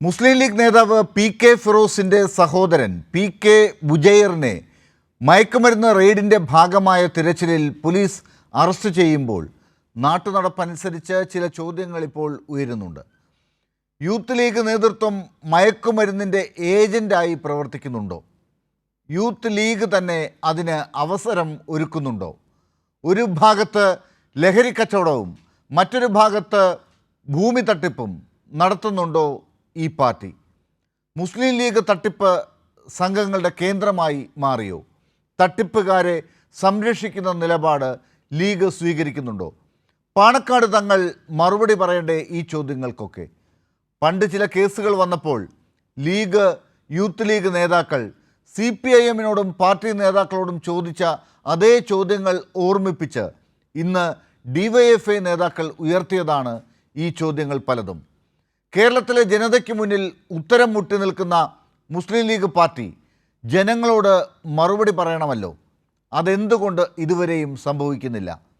മുസ്ലിം league നേതാവ് PK ഫിറോസിൻ്റെ സഹോദരൻ PK ബുജൈറിനെ മയക്കുമരുന്ന് റെയ്ഡിൻ്റെ ഭാഗമായ തിരച്ചിലിൽ പോലീസ് അറസ്റ്റ് ചെയ്യുമ്പോൾ നാട്ടുനടപ്പനുസരിച്ച് ചില ചോദ്യങ്ങൾ ഇപ്പോൾ ഉയരുന്നുണ്ട്. യൂത്ത് ലീഗ് നേതൃത്വം മയക്കുമരുന്നിൻ്റെ ഏജൻ്റായി പ്രവർത്തിക്കുന്നുണ്ടോ? യൂത്ത് ലീഗ് തന്നെ അതിന് അവസരം ഒരുക്കുന്നുണ്ടോ? ഒരു ഭാഗത്ത് ലഹരി കച്ചവടവും മറ്റൊരു ഭാഗത്ത് ഭൂമി തട്ടിപ്പും നടത്തുന്നുണ്ടോ ഈ പാർട്ടി? മുസ്ലിം ലീഗ് തട്ടിപ്പ് സംഘങ്ങളുടെ കേന്ദ്രമായി മാറിയോ? തട്ടിപ്പുകാരെ സംരക്ഷിക്കുന്ന നിലപാട് ലീഗ് സ്വീകരിക്കുന്നുണ്ടോ? പാണക്കാട് തങ്ങൾ മറുപടി പറയേണ്ടേ ഈ ചോദ്യങ്ങൾക്കൊക്കെ? പണ്ട് ചില കേസുകൾ വന്നപ്പോൾ ലീഗ്, യൂത്ത് ലീഗ് നേതാക്കൾ CPIM-നോടും പാർട്ടി നേതാക്കളോടും ചോദിച്ച അതേ ചോദ്യങ്ങൾ ഓർമ്മിപ്പിച്ച് ഇന്ന് DYFI നേതാക്കൾ ഉയർത്തിയതാണ് ഈ ചോദ്യങ്ങൾ പലതും. കേരളത്തിലെ ജനതയ്ക്ക് മുന്നിൽ ഉത്തരം മുട്ടി നിൽക്കുന്ന മുസ്ലിം ലീഗ് പാർട്ടി ജനങ്ങളോട് മറുപടി പറയണമല്ലോ. അതെന്തുകൊണ്ട് ഇതുവരെയും സംഭവിക്കുന്നില്ല?